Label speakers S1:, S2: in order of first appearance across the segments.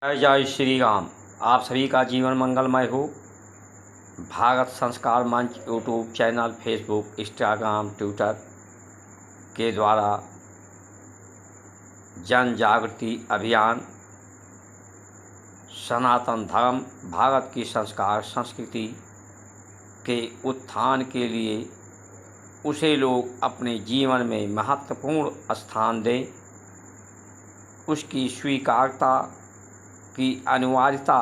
S1: जय जय श्री राम। आप सभी का जीवन मंगलमय हो। भारत संस्कार मंच YouTube channel, Facebook, Instagram, Twitter के द्वारा जन जागृति अभियान, सनातन धर्म, भारत की संस्कार संस्कृति के उत्थान के लिए उसे लोग अपने जीवन में महत्वपूर्ण स्थान दें, उसकी स्वीकारता की अनिवार्यता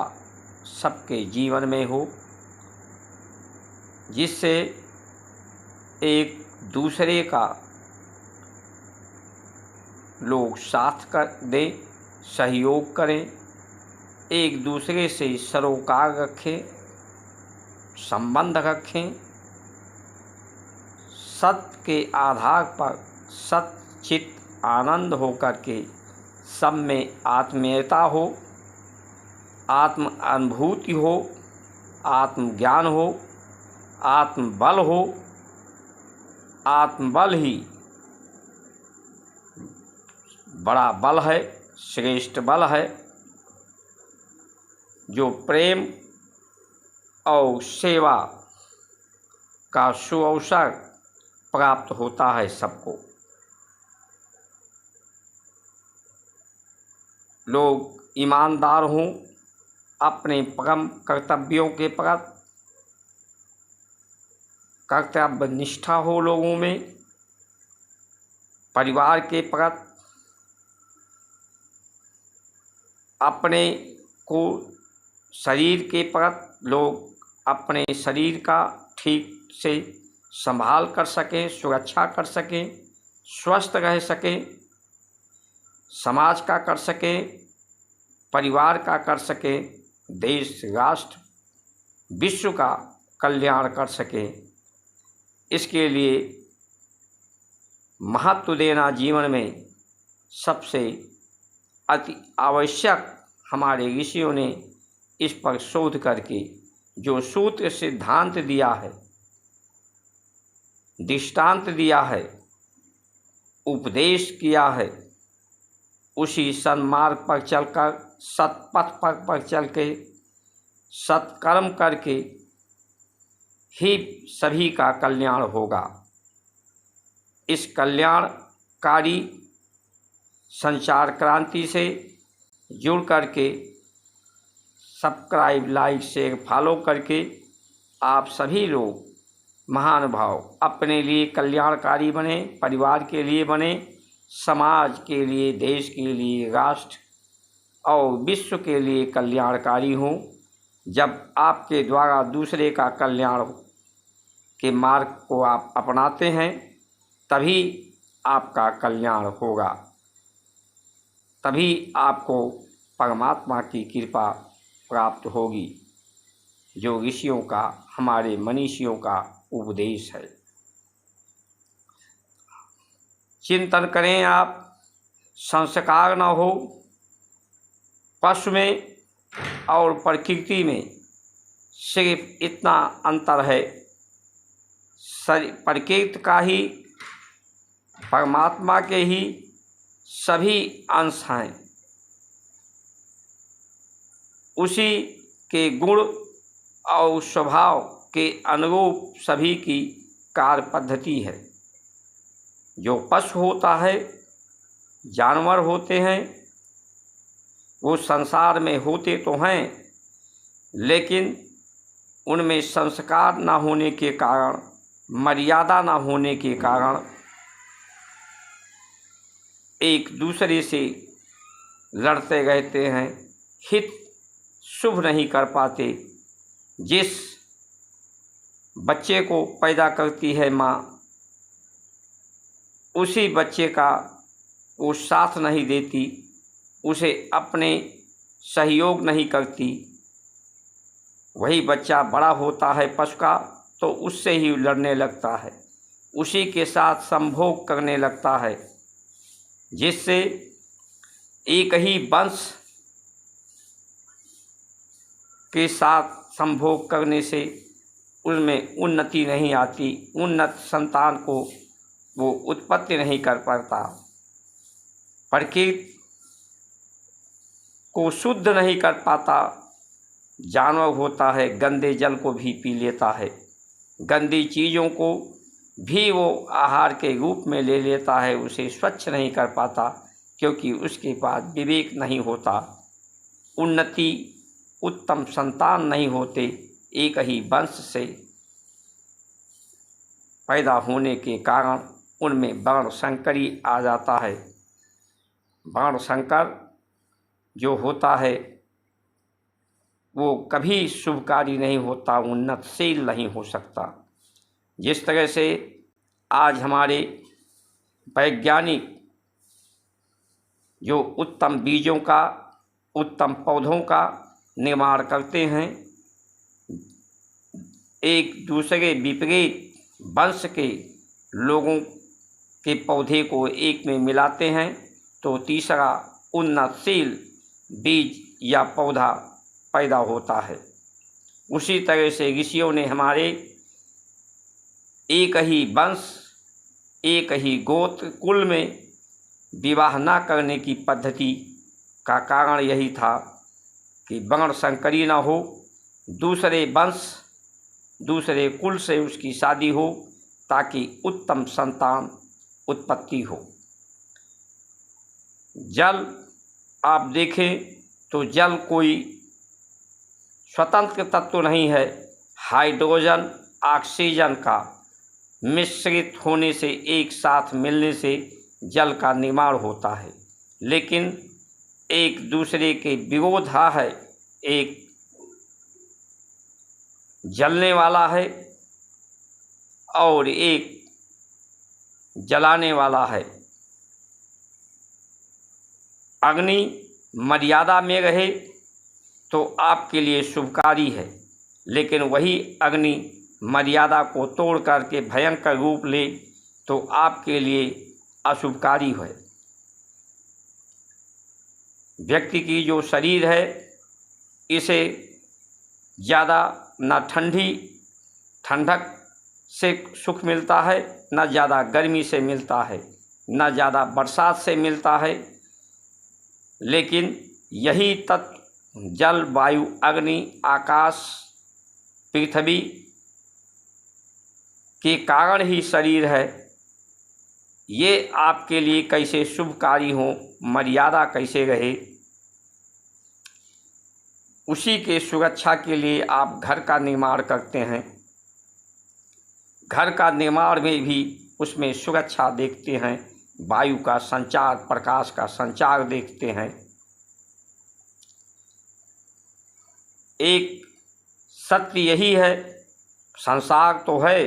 S1: सबके जीवन में हो, जिससे एक दूसरे का लोग साथ कर दें, सहयोग करें, एक दूसरे से सरोकार रखें, संबंध रखें, सत्य के आधार पर सच्चित आनंद होकर के सब में आत्मीयता हो, आत्म अनुभूति हो, आत्मज्ञान हो, आत्मबल हो। आत्मबल ही बड़ा बल है, श्रेष्ठ बल है, जो प्रेम और सेवा का सुअवसर प्राप्त होता है सबको। लोग ईमानदार हों, अपने परम कर्तव्यों के प्रति कर्तव्य निष्ठा हो लोगों में, परिवार के प्रति अपने को, शरीर के प्रति लोग अपने शरीर का ठीक से संभाल कर सकें, सुरक्षा कर सकें, स्वस्थ रह सकें, समाज का कर सकें, परिवार का कर सकें, देश, राष्ट्र, विश्व का कल्याण कर सकें। इसके लिए महत्व देना जीवन में सबसे अति आवश्यक। हमारे ऋषियों ने इस पर शोध करके जो सूत्र सिद्धांत दिया है, दृष्टांत दिया है, उपदेश किया है, उसी सन्मार्ग पर चलकर, सत्पथ पर चल के, सत्कर्म करके ही सभी का कल्याण होगा। इस कल्याणकारी संचार क्रांति से जुड़ करके सब्सक्राइब, लाइक, शेयर, फॉलो करके आप सभी लोग महानुभाव अपने लिए कल्याणकारी बने, परिवार के लिए बने, समाज के लिए, देश के लिए, राष्ट्र और विश्व के लिए कल्याणकारी हों। जब आपके द्वारा दूसरे का कल्याण के मार्ग को आप अपनाते हैं, तभी आपका कल्याण होगा, तभी आपको परमात्मा की कृपा प्राप्त होगी, जो ऋषियों का, हमारे मनीषियों का उपदेश है। चिंतन करें आप, संस्कार न हो। पशु में और प्रकृति में सिर्फ इतना अंतर है, प्रकृति का ही, परमात्मा के ही सभी अंश हैं, उसी के गुण और स्वभाव के अनुरूप सभी की कार्य पद्धति है। जो पशु होता है, जानवर होते हैं, वो संसार में होते तो हैं, लेकिन उनमें संस्कार न होने के कारण, मर्यादा न होने के कारण एक दूसरे से लड़ते रहते हैं, हित शुभ नहीं कर पाते। जिस बच्चे को पैदा करती है माँ, उसी बच्चे का वो साथ नहीं देती, उसे अपने सहयोग नहीं करती। वही बच्चा बड़ा होता है पशु का, तो उससे ही लड़ने लगता है, उसी के साथ संभोग करने लगता है, जिससे एक ही वंश के साथ संभोग करने से उसमें उन्नति नहीं आती, उन्नत संतान को वो उत्पत्ति नहीं कर पाता। प्रकृति को शुद्ध नहीं कर पाता जानवर होता है, गंदे जल को भी पी लेता है, गंदी चीज़ों को भी वो आहार के रूप में ले लेता है, उसे स्वच्छ नहीं कर पाता क्योंकि उसके पास विवेक नहीं होता, उन्नति उत्तम संतान नहीं होते। एक ही वंश से पैदा होने के कारण उनमें वर्ण संकरी आ जाता है। वर्ण संकर जो होता है वो कभी शुभकारी नहीं होता, उन्नतशील नहीं हो सकता। जिस तरह से आज हमारे वैज्ञानिक जो उत्तम बीजों का, उत्तम पौधों का निर्माण करते हैं, एक दूसरे विपरीत वंश के लोगों के पौधे को एक में मिलाते हैं तो तीसरा उन्नतशील बीज या पौधा पैदा होता है। उसी तरह से ऋषियों ने हमारे एक ही वंश, एक ही गोत्र कुल में विवाह न करने की पद्धति का कारण यही था कि वर्ण संकरी न हो, दूसरे वंश दूसरे कुल से उसकी शादी हो ताकि उत्तम संतान उत्पत्ति हो। जल आप देखें तो जल कोई स्वतंत्र तत्व नहीं है, हाइड्रोजन ऑक्सीजन का मिश्रित होने से, एक साथ मिलने से जल का निर्माण होता है, लेकिन एक दूसरे के विरोधा है, एक जलने वाला है और एक जलाने वाला है। अग्नि मर्यादा में रहे तो आपके लिए शुभकारी है, लेकिन वही अग्नि मर्यादा को तोड़ करके भयंकर रूप ले तो आपके लिए अशुभकारी है। व्यक्ति की जो शरीर है इसे ज़्यादा न ठंडक से सुख मिलता है, न ज़्यादा गर्मी से मिलता है, न ज़्यादा बरसात से मिलता है, लेकिन यही तत्व जल, वायु, अग्नि, आकाश, पृथ्वी के कारण ही शरीर है। ये आपके लिए कैसे शुभकारी हो, मर्यादा कैसे रहे, उसी के सुरक्षा के लिए आप घर का निर्माण करते हैं। घर का निर्माण में भी उसमें सुरक्षा देखते हैं, वायु का संचार, प्रकाश का संचार देखते हैं। एक सत्य यही है, संसार तो है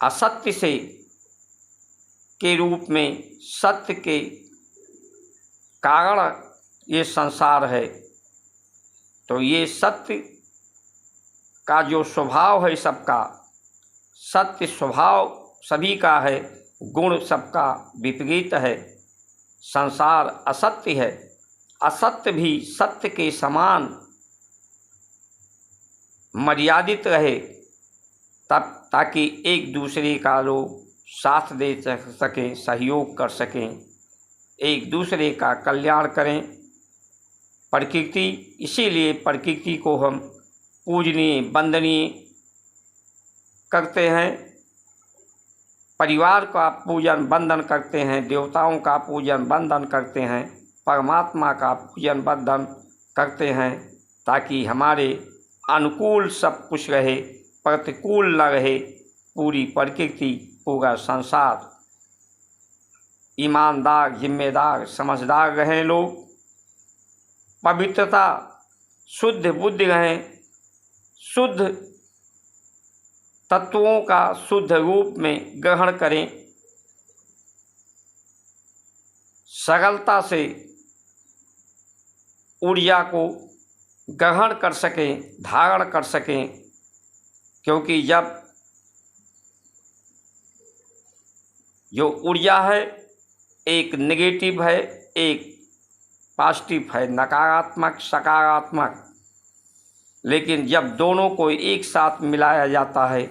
S1: असत्य से के रूप में, सत्य के कारण ये संसार है। तो ये सत्य का जो स्वभाव है सबका, सत्य स्वभाव सभी का है, गुण सबका विपरीत है। संसार असत्य है, असत्य भी सत्य के समान मर्यादित रहे, तब ताकि एक दूसरे का लोग साथ दे सकें, सहयोग कर सकें, एक दूसरे का कल्याण करें। प्रकृति, इसीलिए प्रकृति को हम पूजनीय, वंदनीय करते हैं, परिवार का पूजन वंदन करते हैं, देवताओं का पूजन वंदन करते हैं, परमात्मा का पूजन वंदन करते हैं, ताकि हमारे अनुकूल सब कुछ रहे, प्रतिकूल न रहे। पूरी प्रकृति, पूरा संसार ईमानदार, जिम्मेदार, समझदार रहें लोग, पवित्रता, शुद्ध बुद्धि रहें, शुद्ध तत्वों का शुद्ध रूप में ग्रहण करें, सरलता से ऊर्जा को ग्रहण कर सकें, धारण कर सकें, क्योंकि जब जो ऊर्जा है एक नेगेटिव है, एक पॉजिटिव है, नकारात्मक, सकारात्मक, लेकिन जब दोनों को एक साथ मिलाया जाता है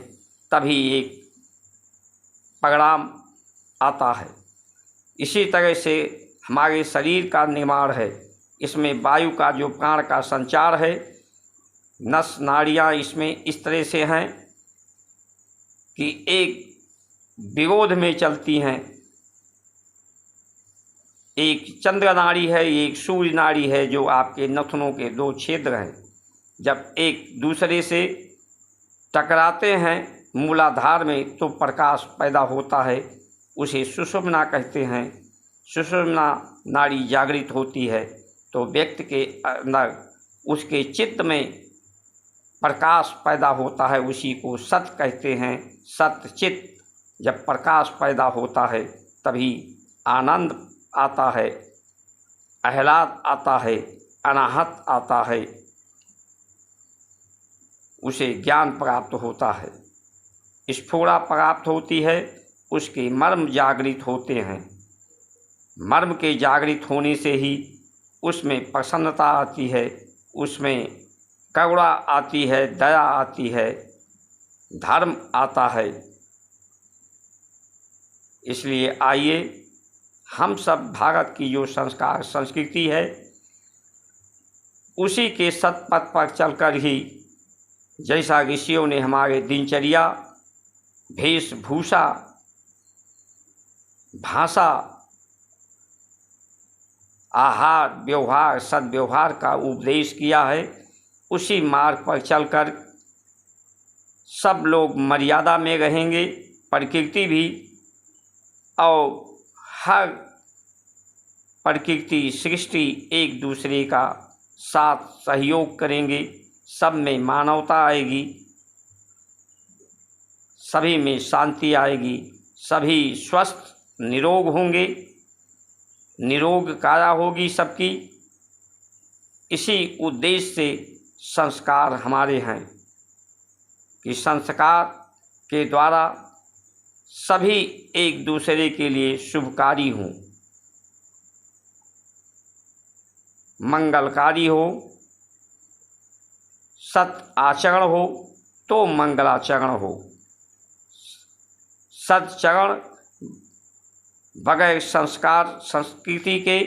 S1: तभी एक परिणाम आता है। इसी तरह से हमारे शरीर का निर्माण है, इसमें वायु का जो प्राण का संचार है, नस नाड़ियाँ इसमें इस तरह से हैं कि एक विरोध में चलती हैं। एक चंद्र नाड़ी है, एक सूर्य नाड़ी है, जो आपके नथनों के दो छिद्र हैं। जब एक दूसरे से टकराते हैं मूलाधार में तो प्रकाश पैदा होता है, उसे सुषुम्ना कहते हैं। सुषुम्ना नाड़ी जागृत होती है तो व्यक्ति के अंदर उसके चित्त में प्रकाश पैदा होता है, उसी को सत कहते हैं। सत चित्त जब प्रकाश पैदा होता है तभी आनंद आता है, आह्लाद आता है, अनाहत आता है, उसे ज्ञान प्राप्त होता है, स्फुरा प्राप्त होती है, उसके मर्म जागृत होते हैं। मर्म के जागृत होने से ही उसमें प्रसन्नता आती है, उसमें करुणा आती है, दया आती है, धर्म आता है। इसलिए आइए हम सब भारत की जो संस्कार संस्कृति है उसी के सतपथ पर चलकर ही, जैसा ऋषियों ने हमारे दिनचर्या, वेशभूषा, भाषा, आहार व्यवहार, सद्व्यवहार का उपदेश किया है, उसी मार्ग पर चलकर सब लोग मर्यादा में रहेंगे। प्रकृति भी और हर प्रकृति सृष्टि एक दूसरे का साथ सहयोग करेंगे, सब में मानवता आएगी, सभी में शांति आएगी, सभी स्वस्थ निरोग होंगे, निरोग काया होगी सबकी। इसी उद्देश्य से संस्कार हमारे हैं कि संस्कार के द्वारा सभी एक दूसरे के लिए शुभकारी हों, मंगलकारी हो, सत आचरण हो तो मंगलाचरण हो। सच्चरण बगैर संस्कार संस्कृति के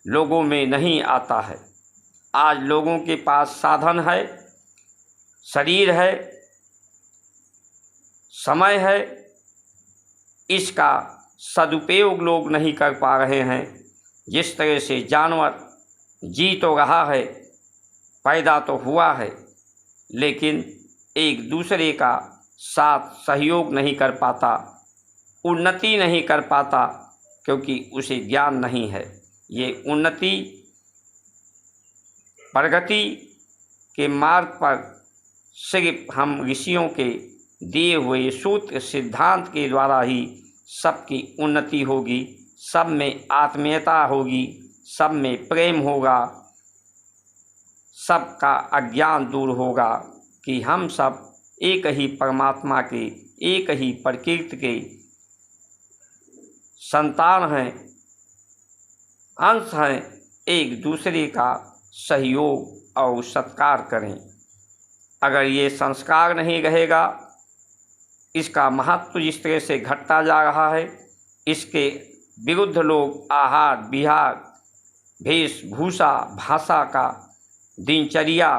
S1: लोगों में नहीं आता है। आज लोगों के पास साधन है, शरीर है, समय है, इसका सदुपयोग लोग नहीं कर पा रहे हैं। जिस तरह से जानवर जी तो रहा है, पैदा तो हुआ है, लेकिन एक दूसरे का साथ सहयोग नहीं कर पाता, उन्नति नहीं कर पाता, क्योंकि उसे ज्ञान नहीं है। ये उन्नति प्रगति के मार्ग पर सिर्फ हम ऋषियों के दिए हुए सूत्र सिद्धांत के द्वारा ही सबकी उन्नति होगी, सब में आत्मीयता होगी, सब में प्रेम होगा, सबका अज्ञान दूर होगा कि हम सब एक ही परमात्मा के, एक ही प्रकृति के संतान हैं, अंश हैं। एक दूसरे का सहयोग और सत्कार करें। अगर ये संस्कार नहीं रहेगा, इसका महत्व जिस तरह से घटता जा रहा है, इसके विरुद्ध लोग आहार विहार, वेशभूषा, भाषा का दिनचर्या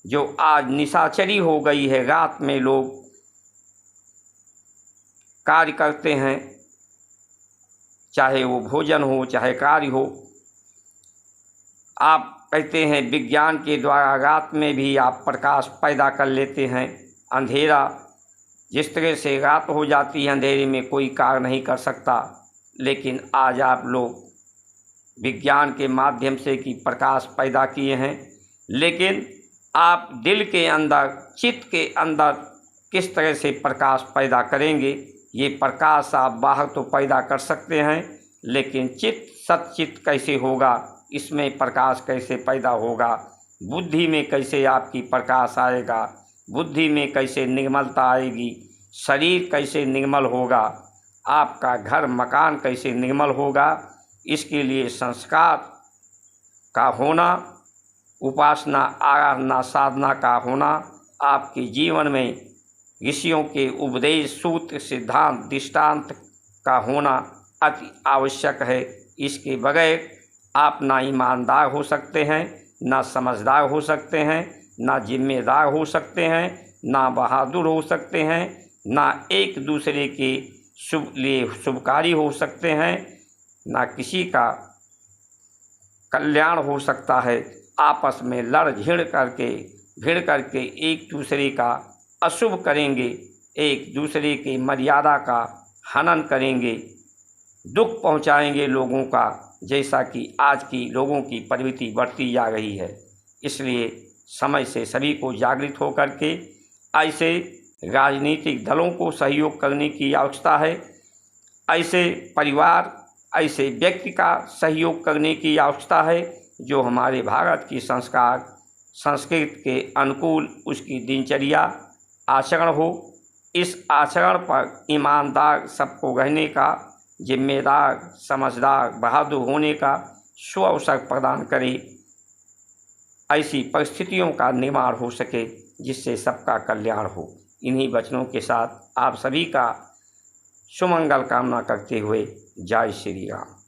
S1: जो आज निशाचरी हो गई है, रात में लोग कार्य करते हैं, चाहे वो भोजन हो चाहे कार्य हो। आप कहते हैं विज्ञान के द्वारा रात में भी आप प्रकाश पैदा कर लेते हैं। अंधेरा जिस तरह से रात हो जाती है, अंधेरे में कोई कार्य नहीं कर सकता, लेकिन आज आप लोग विज्ञान के माध्यम से कि प्रकाश पैदा किए हैं, लेकिन आप दिल के अंदर, चित्त के अंदर किस तरह से प्रकाश पैदा करेंगे? ये प्रकाश आप बाहर तो पैदा कर सकते हैं, लेकिन चित्त सच्चित्त कैसे होगा? इसमें प्रकाश कैसे पैदा होगा? बुद्धि में कैसे आपकी प्रकाश आएगा? बुद्धि में कैसे निर्मलता आएगी? शरीर कैसे निर्मल होगा? आपका घर मकान कैसे निर्मल होगा? इसके लिए संस्कार का होना, उपासना आराधना साधना का होना, आपके जीवन में ऋषियों के उपदेश सूत्र सिद्धांत दृष्टांत का होना अति आवश्यक है। इसके बगैर आप ना ईमानदार हो सकते हैं, ना समझदार हो सकते हैं, ना जिम्मेदार हो सकते हैं, ना बहादुर हो सकते हैं, ना एक दूसरे के शुभकारी हो सकते हैं, ना किसी का कल्याण हो सकता है। आपस में लड़ भिड़ करके एक दूसरे का अशुभ करेंगे, एक दूसरे की मर्यादा का हनन करेंगे, दुख पहुंचाएंगे लोगों का, जैसा कि आज की लोगों की प्रवृत्ति बढ़ती जा रही है। इसलिए समय से सभी को जागृत होकर के ऐसे राजनीतिक दलों को सहयोग करने की आवश्यकता है, ऐसे परिवार, ऐसे व्यक्ति का सहयोग करने की आवश्यकता है जो हमारे भारत की संस्कार संस्कृति के अनुकूल उसकी दिनचर्या आचरण हो। इस आचरण पर ईमानदार सबको रहने का, जिम्मेदार, समझदार, बहादुर होने का सुअवसर प्रदान करे। ऐसी परिस्थितियों का निर्माण हो सके जिससे सबका कल्याण हो। इन्हीं वचनों के साथ आप सभी का सुमंगल कामना करते हुए जय श्री राम।